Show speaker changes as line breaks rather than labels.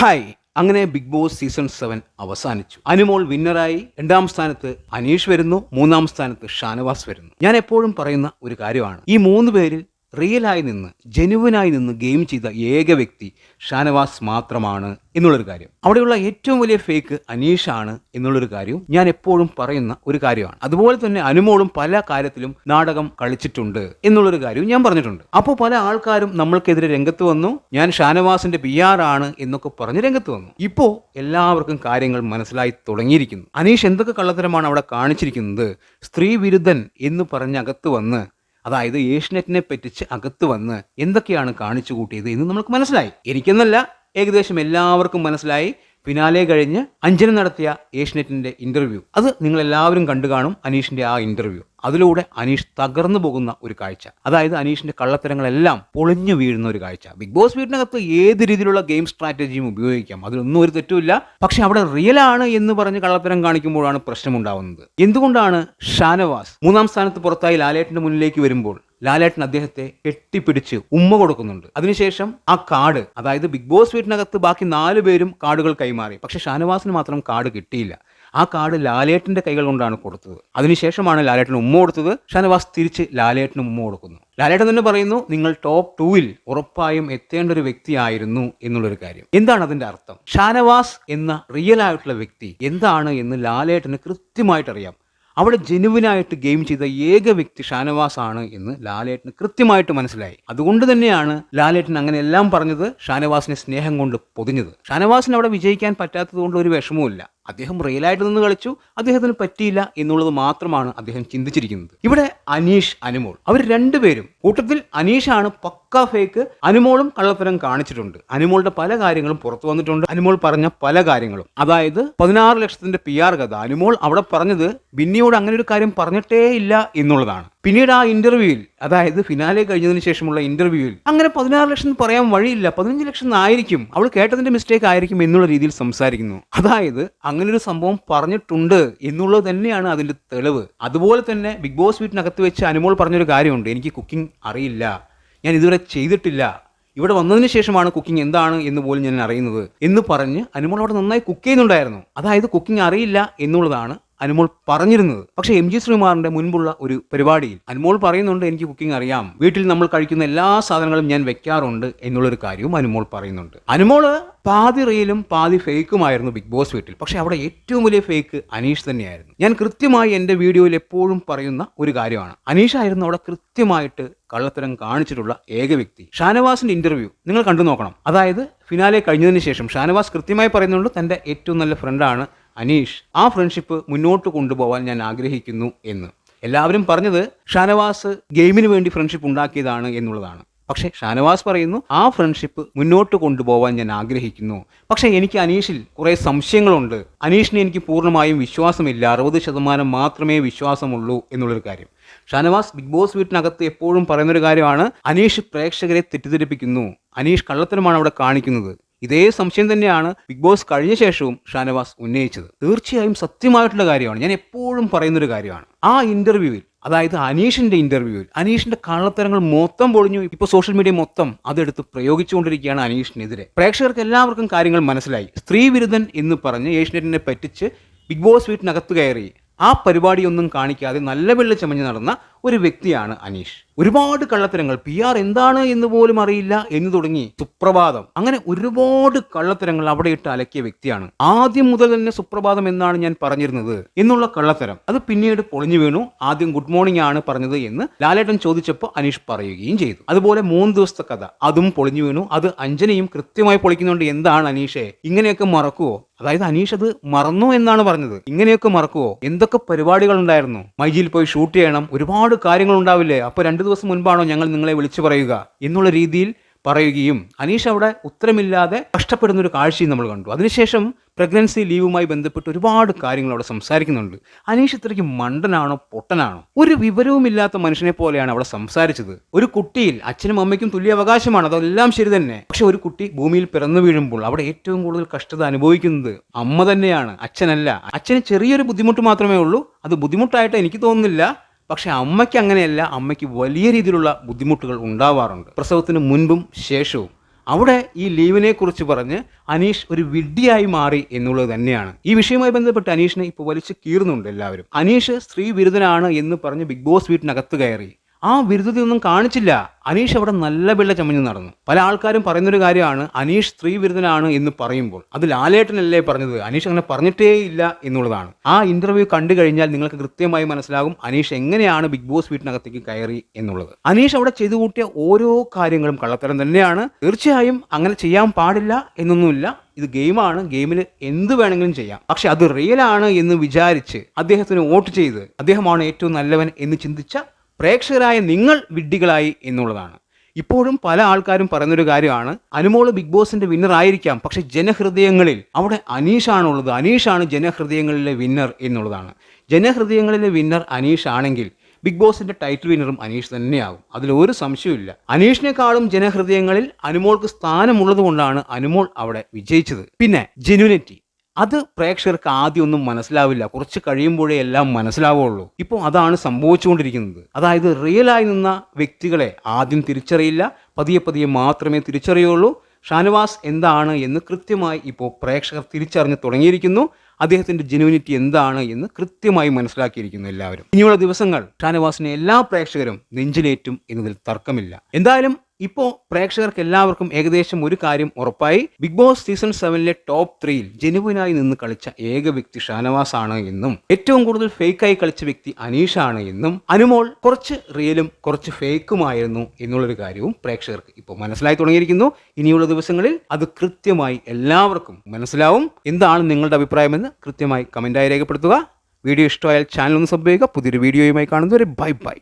Hi, അങ്ങനെ big boss season 7 അവസാനിച്ചു. അനുമോൾ വിന്നറായി. 2ാം സ്ഥാനത്ത് അനീഷ് വരുന്നു. 3ാം സ്ഥാനത്ത് ഷാനവാസ് വരുന്നു. ഞാൻ എപ്പോഴും പറയുന്ന ഒരു കാര്യമാണ്, ഈ 3 പേരിൽ റിയലായി നിന്ന് ജെനുവിനായി നിന്ന് ഗെയിം ചെയ്ത ഏക വ്യക്തി ഷാനവാസ് മാത്രമാണ് എന്നുള്ളൊരു കാര്യം. അവിടെയുള്ള ഏറ്റവും വലിയ ഫേക്ക് അനീഷാണ് എന്നുള്ളൊരു കാര്യവും ഞാൻ എപ്പോഴും പറയുന്ന ഒരു കാര്യമാണ്. അതുപോലെ തന്നെ അനുമോളും പല കാര്യത്തിലും നാടകം കളിച്ചിട്ടുണ്ട് എന്നുള്ളൊരു കാര്യവും ഞാൻ പറഞ്ഞിട്ടുണ്ട്. അപ്പോൾ പല ആൾക്കാരും നമ്മൾക്കെതിരെ രംഗത്ത് വന്നു. ഞാൻ ഷാനവാസിന്റെ PR ആണ് എന്നൊക്കെ പറഞ്ഞ് രംഗത്ത് വന്നു. ഇപ്പോൾ എല്ലാവർക്കും കാര്യങ്ങൾ മനസ്സിലായി തുടങ്ങിയിരിക്കുന്നു. അനീഷ് എന്തൊക്കെ കള്ളത്തരമാണ് അവിടെ കാണിച്ചിരിക്കുന്നത്. സ്ത്രീ വിരുദ്ധൻ എന്ന് പറഞ്ഞ് അകത്ത് വന്ന്, അതായത് ഏഷ്യനെറ്റിനെ പറ്റിച്ച് അകത്ത് വന്ന് എന്തൊക്കെയാണ് കാണിച്ചു കൂട്ടിയത് എന്ന് നമുക്ക് മനസ്സിലായി. എനിക്കെന്നല്ല, ഏകദേശം എല്ലാവർക്കും മനസ്സിലായി. ഫിനാലെ കഴിഞ്ഞ് അഞ്ജന നടത്തിയ ഏഷ്യനെറ്റിന്റെ ഇന്റർവ്യൂ, അത് നിങ്ങൾ എല്ലാവരും കണ്ടു കാണും. അനീഷിന്റെ ആ ഇന്റർവ്യൂ, അതിലൂടെ അനീഷ് തകർന്നു പോകുന്ന ഒരു കാഴ്ച, അതായത് അനീഷിന്റെ കള്ളത്തരങ്ങളെല്ലാം പൊളിഞ്ഞു വീഴുന്ന ഒരു കാഴ്ച. ബിഗ് ബോസ് വീട്ടിനകത്ത് ഏത് രീതിയിലുള്ള ഗെയിം സ്ട്രാറ്റജിയും ഉപയോഗിക്കാം, അതിലൊന്നും ഒരു തെറ്റുമില്ല. പക്ഷെ അവിടെ റിയൽ ആണ് എന്ന് പറഞ്ഞ് കള്ളത്തരം കാണിക്കുമ്പോഴാണ് പ്രശ്നമുണ്ടാവുന്നത്. എന്തുകൊണ്ടാണ് ഷാനവാസ് 3ാം സ്ഥാനത്ത് പുറത്തായി ലാലേട്ടന്റെ മുന്നിലേക്ക് വരുമ്പോൾ ലാലേട്ടൻ അദ്ദേഹത്തെ കെട്ടിപ്പിടിച്ച് ഉമ്മ കൊടുക്കുന്നുണ്ട്. അതിനുശേഷം ആ കാർഡ്, അതായത് ബിഗ് ബോസ് വീട്ടിനകത്ത് ബാക്കി 4 പേരും കാർഡുകൾ കൈമാറി. പക്ഷെ ഷാനവാസിന് മാത്രം കാർഡ് കിട്ടിയില്ല. ആ കാർഡ് ലാലേട്ടന്റെ കൈകൾ കൊണ്ടാണ് കൊടുത്തത്. അതിനുശേഷമാണ് ലാലേട്ടന് ഉമ്മ കൊടുത്തത്. ഷാനവാസ് തിരിച്ച് ലാലേട്ടന് ഉമ്മ കൊടുക്കുന്നു. ലാലേട്ടൻ തന്നെ പറയുന്നു, നിങ്ങൾ ടോപ്പ് 2-ൽ ഉറപ്പായും എത്തേണ്ട ഒരു വ്യക്തിയായിരുന്നു എന്നുള്ളൊരു കാര്യം. എന്താണ് അതിന്റെ അർത്ഥം? ഷാനവാസ് എന്ന റിയൽ ആയിട്ടുള്ള വ്യക്തി എന്താണ് എന്ന് ലാലേട്ടന് കൃത്യമായിട്ട് അറിയാം. അവിടെ ജെനുവിനായിട്ട് ഗെയിം ചെയ്ത ഏക വ്യക്തി ഷാനവാസ് ആണ് എന്ന് ലാലേട്ടന് കൃത്യമായിട്ട് മനസ്സിലായി. അതുകൊണ്ട് തന്നെയാണ് ലാലേട്ടൻ അങ്ങനെ എല്ലാം പറഞ്ഞത്, ഷാനവാസിനെ സ്നേഹം കൊണ്ട് പൊതിഞ്ഞത്. ഷാനവാസിന് അവിടെ വിജയിക്കാൻ പറ്റാത്തത് കൊണ്ട് ഒരു വിഷമവുമില്ല. അദ്ദേഹം റിയലായിട്ട് നിന്ന് കളിച്ചു, അദ്ദേഹത്തിന് പറ്റിയില്ല എന്നുള്ളത് മാത്രമാണ് അദ്ദേഹം ചിന്തിച്ചിരിക്കുന്നത്. ഇവിടെ അനീഷ്, അനുമോൾ, അവർ രണ്ടുപേരും കൂട്ടത്തിൽ അനീഷാണ് പക്കാ ഫേക്ക്. അനുമോളും കള്ളത്തരം കാണിച്ചിട്ടുണ്ട്. അനുമോളുടെ പല കാര്യങ്ങളും പുറത്തു വന്നിട്ടുണ്ട്. അനുമോൾ പറഞ്ഞ പല കാര്യങ്ങളും, അതായത് 16 ലക്ഷത്തിന്റെ PR കഥ, അനുമോൾ അവിടെ പറഞ്ഞത് ബിന്നിയോട് അങ്ങനെ ഒരു കാര്യം പറഞ്ഞിട്ടേ ഇല്ല എന്നുള്ളതാണ്. പിന്നീട് ആ ഇന്റർവ്യൂവിൽ, അതായത് ഫിനാലെ കഴിഞ്ഞതിന് ശേഷമുള്ള ഇന്റർവ്യൂവിൽ, അങ്ങനെ 16 ലക്ഷം പറയാൻ വഴിയില്ല, 15 ലക്ഷം ആയിരിക്കും, അവൾ കേട്ടതിന്റെ മിസ്റ്റേക്ക് ആയിരിക്കും എന്നുള്ള രീതിയിൽ സംസാരിക്കുന്നു. അതായത് അങ്ങനെ ഒരു സംഭവം പറഞ്ഞിട്ടുണ്ട് എന്നുള്ളത് തന്നെയാണ് അതിന്റെ തെളിവ്. അതുപോലെ തന്നെ ബിഗ് ബോസ് വീട്ടിനകത്ത് വെച്ച് അനുമോൾ പറഞ്ഞൊരു കാര്യമുണ്ട്, എനിക്ക് കുക്കിംഗ് അറിയില്ല, ഞാൻ ഇതുവരെ ചെയ്തിട്ടില്ല, ഇവിടെ വന്നതിന് ശേഷമാണ് കുക്കിംഗ് എന്താണ് എന്ന് പോലും ഞാൻ അറിയുന്നത് എന്ന് പറഞ്ഞ് അനുമോൾ അവിടെ നന്നായി കുക്ക് ചെയ്യുന്നുണ്ടായിരുന്നു. അതായത് കുക്കിംഗ് അറിയില്ല എന്നുള്ളതാണ് അനുമോൾ പറഞ്ഞിരുന്നത്. പക്ഷേ MG ശ്രീകുമാറിന്റെ മുൻപുള്ള ഒരു പരിപാടിയിൽ അനുമോൾ പറയുന്നുണ്ട്, എനിക്ക് കുക്കിംഗ് അറിയാം, വീട്ടിൽ നമ്മൾ കഴിക്കുന്ന എല്ലാ സാധനങ്ങളും ഞാൻ വെക്കാറുണ്ട് എന്നുള്ളൊരു കാര്യവും അനുമോൾ പറയുന്നുണ്ട്. അനുമോള് പാതി റിയലും പാതി ഫേക്കുമായിരുന്നു ബിഗ് ബോസ് വീട്ടിൽ. പക്ഷെ അവിടെ ഏറ്റവും വലിയ ഫേക്ക് അനീഷ് തന്നെയായിരുന്നു. ഞാൻ കൃത്യമായി എൻ്റെ വീഡിയോയിൽ എപ്പോഴും പറയുന്ന ഒരു കാര്യമാണ്, അനീഷായിരുന്നു അവിടെ കൃത്യമായിട്ട് കള്ളത്തരം കാണിച്ചിട്ടുള്ള ഏക വ്യക്തി. ഷാനവാസിന്റെ ഇന്റർവ്യൂ നിങ്ങൾ കണ്ടു നോക്കണം. അതായത് ഫിനാലെ കഴിഞ്ഞതിന് ശേഷം ഷാനവാസ് കൃത്യമായി പറയുന്നുണ്ട്, തൻ്റെ ഏറ്റവും നല്ല ഫ്രണ്ടാണ് അനീഷ്, ആ ഫ്രണ്ട്ഷിപ്പ് മുന്നോട്ട് കൊണ്ടുപോകാൻ ഞാൻ ആഗ്രഹിക്കുന്നു എന്ന്. എല്ലാവരും പറഞ്ഞത് ഷാനവാസ് ഗെയിമിന് വേണ്ടി ഫ്രണ്ട്ഷിപ്പ് ഉണ്ടാക്കിയതാണ് എന്നുള്ളതാണ്. പക്ഷേ ഷാനവാസ് പറയുന്നു, ആ ഫ്രണ്ട്ഷിപ്പ് മുന്നോട്ട് കൊണ്ടുപോകാൻ ഞാൻ ആഗ്രഹിക്കുന്നു. പക്ഷേ എനിക്ക് അനീഷിൽ കുറേ സംശയങ്ങളുണ്ട്, അനീഷിനെ എനിക്ക് പൂർണ്ണമായും വിശ്വാസമില്ല, 60% മാത്രമേ വിശ്വാസമുള്ളൂ എന്നുള്ളൊരു കാര്യം. ഷാനവാസ് ബിഗ് ബോസ് വീട്ടിനകത്ത് എപ്പോഴും പറയുന്നൊരു കാര്യമാണ്, അനീഷ് പ്രേക്ഷകരെ തെറ്റിദ്ധരിപ്പിക്കുന്നു, അനീഷ് കള്ളത്തരമാണ് അവിടെ കാണിക്കുന്നത്. ഇതേ സംശയം തന്നെയാണ് ബിഗ് ബോസ് കഴിഞ്ഞ ശേഷവും ഷാനവാസ് ഉന്നയിച്ചത്. തീർച്ചയായും സത്യമായിട്ടുള്ള കാര്യമാണ്, ഞാൻ എപ്പോഴും പറയുന്നൊരു കാര്യമാണ്. ആ ഇന്റർവ്യൂവിൽ, അതായത് അനീഷിന്റെ ഇന്റർവ്യൂവിൽ, അനീഷിന്റെ കള്ളത്തരങ്ങൾ മൊത്തം പൊളിഞ്ഞു. ഇപ്പോൾ സോഷ്യൽ മീഡിയ മൊത്തം അതെടുത്ത് പ്രയോഗിച്ചുകൊണ്ടിരിക്കുകയാണ് അനീഷിനെതിരെ. പ്രേക്ഷകർക്ക് എല്ലാവർക്കും കാര്യങ്ങൾ മനസ്സിലായി. സ്ത്രീ വിരുദ്ധൻ എന്ന് പറഞ്ഞ് ഏഷ്യനെറ്റിനെ പറ്റിച്ച് ബിഗ് ബോസ് വീട്ടിനകത്ത് കയറി ആ പരിപാടിയൊന്നും കാണിക്കാതെ നല്ല വെള്ള ചമഞ്ഞ് നടന്ന ഒരു വ്യക്തിയാണ് അനീഷ്. ഒരുപാട് കള്ളത്തരങ്ങൾ, PR എന്താണ് എന്ന് പോലും അറിയില്ല എന്ന് തുടങ്ങി സുപ്രഭാതം, അങ്ങനെ ഒരുപാട് കള്ളത്തരങ്ങൾ അവിടെ ഇട്ട് അലക്കിയ വ്യക്തിയാണ്. ആദ്യം മുതൽ തന്നെ സുപ്രഭാതം എന്നാണ് ഞാൻ പറഞ്ഞിരുന്നത് എന്നുള്ള കള്ളത്തരം അത് പിന്നീട് പൊളിഞ്ഞു വീണു. ആദ്യം ഗുഡ് മോർണിംഗ് ആണ് പറഞ്ഞത് എന്ന് ലാലേട്ടൻ ചോദിച്ചപ്പോൾ അനീഷ് പറയുകയും ചെയ്തു. അതുപോലെ 3 ദിവസത്തെ കഥ, അതും പൊളിഞ്ഞു വീണു. അത് അഞ്ജനയും കൃത്യമായി പൊളിക്കുന്നുണ്ട്. എന്താണ് അനീഷേ, ഇങ്ങനെയൊക്കെ മറക്കുവോ? അതായത് അനീഷ് അത് മറന്നു എന്നാണ് പറഞ്ഞത്. ഇങ്ങനെയൊക്കെ മറക്കുവോ? എന്തൊക്കെ പരിപാടികൾ ഉണ്ടായിരുന്നു, മൈജിയിൽ പോയി ഷൂട്ട് ചെയ്യണം, ഒരുപാട് കാര്യങ്ങൾ ഉണ്ടാവില്ലേ, അപ്പോൾ 2 ദിവസം മുൻപാണോ ഞങ്ങൾ നിങ്ങളെ വിളിച്ചു പറയുക എന്നുള്ള രീതിയിൽ പറയുകയും അനീഷ് അവിടെ ഉത്തരമില്ലാതെ കഷ്ടപ്പെടുന്ന ഒരു കാഴ്ചയും നമ്മൾ കണ്ടു. അതിനുശേഷം പ്രഗ്നൻസി ലീവുമായി ബന്ധപ്പെട്ട് ഒരുപാട് കാര്യങ്ങൾ അവിടെ സംസാരിക്കുന്നുണ്ട്. അനീഷ് ഇത്രയ്ക്ക് മണ്ടനാണോ പൊട്ടനാണോ? ഒരു വിവരവുമില്ലാത്ത മനുഷ്യനെ പോലെയാണ് അവിടെ സംസാരിച്ചത്. ഒരു കുട്ടിയിൽ അച്ഛനും അമ്മയ്ക്കും തുല്യ അവകാശമാണ്, അതെല്ലാം ശരി തന്നെ. പക്ഷെ ഒരു കുട്ടി ഭൂമിയിൽ പിറന്നു വീഴുമ്പോൾ അവിടെ ഏറ്റവും കൂടുതൽ കഷ്ടത അനുഭവിക്കുന്നത് അമ്മ തന്നെയാണ്, അച്ഛനല്ല. അച്ഛന് ചെറിയൊരു ബുദ്ധിമുട്ട് മാത്രമേ ഉള്ളൂ, അത് ബുദ്ധിമുട്ടായിട്ട് എനിക്ക് തോന്നുന്നില്ല. പക്ഷെ അമ്മയ്ക്ക് അങ്ങനെയല്ല, അമ്മയ്ക്ക് വലിയ രീതിയിലുള്ള ബുദ്ധിമുട്ടുകൾ ഉണ്ടാവാറുണ്ട് പ്രസവത്തിന് മുൻപും ശേഷവും. അവിടെ ഈ ലീവിനെ കുറിച്ച് പറഞ്ഞ് അനീഷ് ഒരു വിഡ്ഢിയായി മാറി എന്നുള്ളത് തന്നെയാണ്. ഈ വിഷയവുമായി ബന്ധപ്പെട്ട് അനീഷിനെ ഇപ്പോൾ വലിച്ചു കീറുന്നുണ്ട് എല്ലാവരും. അനീഷ് സ്ത്രീ വിരുദ്ധനാണ് എന്ന് പറഞ്ഞ് ബിഗ് ബോസ് വീട്ടിനകത്ത് കയറി. ആ വിരുദ്ധതയൊന്നും കാണിച്ചില്ല. അനീഷ് അവിടെ നല്ല പിള്ള ചമഞ്ഞ് നടന്നു. പല ആൾക്കാരും പറയുന്നൊരു കാര്യമാണ്, അനീഷ് സ്ത്രീ വിരുദ്ധനാണ് എന്ന് പറയുമ്പോൾ അത് ലാലേട്ടനല്ലേ പറഞ്ഞത്, അനീഷ് അങ്ങനെ പറഞ്ഞിട്ടേ ഇല്ല എന്നുള്ളതാണ്. ആ ഇന്റർവ്യൂ കണ്ടു കഴിഞ്ഞാൽ നിങ്ങൾക്ക് കൃത്യമായി മനസ്സിലാകും അനീഷ് എങ്ങനെയാണ് ബിഗ് ബോസ് വീട്ടിനകത്തേക്ക് കയറി എന്നുള്ളത്. അനീഷ് അവിടെ ചെയ്തു കൂട്ടിയ ഓരോ കാര്യങ്ങളും കള്ളത്തരം തന്നെയാണ്. തീർച്ചയായും അങ്ങനെ ചെയ്യാൻ പാടില്ല എന്നൊന്നുമില്ല. ഇത് ഗെയിമാണ്, ഗെയിമിൽ എന്ത് വേണമെങ്കിലും ചെയ്യാം. പക്ഷെ അത് റിയൽ ആണ് എന്ന് വിചാരിച്ച് അദ്ദേഹത്തിന് വോട്ട് ചെയ്ത് അദ്ദേഹമാണ് ഏറ്റവും നല്ലവൻ എന്ന് ചിന്തിച്ച പ്രേക്ഷകരായ നിങ്ങൾ വിഡ്ഢികളായി എന്നുള്ളതാണ്. ഇപ്പോഴും പല ആൾക്കാരും പറയുന്നൊരു കാര്യമാണ്, അനുമോള് ബിഗ് ബോസിന്റെ വിന്നർ ആയിരിക്കാം, പക്ഷെ ജനഹൃദയങ്ങളിൽ അവിടെ അനീഷാണുള്ളത്, അനീഷാണ് ജനഹൃദയങ്ങളിലെ വിന്നർ എന്നുള്ളതാണ്. ജനഹൃദയങ്ങളിലെ വിന്നർ അനീഷ് ആണെങ്കിൽ ബിഗ് ബോസിന്റെ ടൈറ്റിൽ വിന്നറും അനീഷ് തന്നെയാകും. അതിലൊരു സംശയമില്ല. അനീഷിനെക്കാളും ജനഹൃദയങ്ങളിൽ അനുമോൾക്ക് സ്ഥാനമുള്ളത് കൊണ്ടാണ് അനുമോൾ അവിടെ വിജയിച്ചത്. പിന്നെ ജെന്യുനിറ്റി, അത് പ്രേക്ഷകർക്ക് ആദ്യം ഒന്നും മനസ്സിലാവില്ല, കുറച്ച് കഴിയുമ്പോഴേ എല്ലാം മനസ്സിലാവുള്ളൂ. ഇപ്പോൾ അതാണ് സംഭവിച്ചുകൊണ്ടിരിക്കുന്നത്. അതായത് റിയലായി നിന്ന വ്യക്തികളെ ആദ്യം തിരിച്ചറിയില്ല, പതിയെ പതിയെ മാത്രമേ തിരിച്ചറിയുള്ളൂ. ഷാനവാസ് എന്താണ് എന്ന് കൃത്യമായി ഇപ്പോൾ പ്രേക്ഷകർ തിരിച്ചറിഞ്ഞ് തുടങ്ങിയിരിക്കുന്നു. അദ്ദേഹത്തിന്റെ ജെന്യുനിറ്റി എന്താണ് എന്ന് കൃത്യമായി മനസ്സിലാക്കിയിരിക്കുന്നു എല്ലാവരും. ഇനിയുള്ള ദിവസങ്ങൾ ഷാനവാസിനെ എല്ലാ പ്രേക്ഷകരും നെഞ്ചിലേറ്റും എന്നതിൽ തർക്കമില്ല. എന്തായാലും ഇപ്പോൾ പ്രേക്ഷകർക്ക് എല്ലാവർക്കും ഏകദേശം ഒരു കാര്യം ഉറപ്പായി, ബിഗ് ബോസ് സീസൺ 7ലെ ടോപ്പ് 3യിൽ ജെനുവിനായി നിന്ന് കളിച്ച ഏക വ്യക്തി ഷാനവാസ് ആണ് എന്നും ഏറ്റവും കൂടുതൽ ഫേക്കായി കളിച്ച വ്യക്തി അനീഷാണ് എന്നും അനുമോൾ കുറച്ച് റിയലും കുറച്ച് ഫേക്കുമായിരുന്നു എന്നുള്ളൊരു കാര്യവും പ്രേക്ഷകർക്ക് ഇപ്പോൾ മനസ്സിലായി തുടങ്ങിയിരിക്കുന്നു. ഇനിയുള്ള ദിവസങ്ങളിൽ അത് കൃത്യമായി എല്ലാവർക്കും മനസ്സിലാവും. എന്താണ് നിങ്ങളുടെ അഭിപ്രായമെന്ന് കൃത്യമായി കമന്റായി രേഖപ്പെടുത്തുക. വീഡിയോ ഇഷ്ടമായാൽ ചാനൽ ഒന്ന് സബ് ചെയ്യുക. പുതിയൊരു വീഡിയോയുമായി കാണുന്നവരെ ബൈ ബൈ.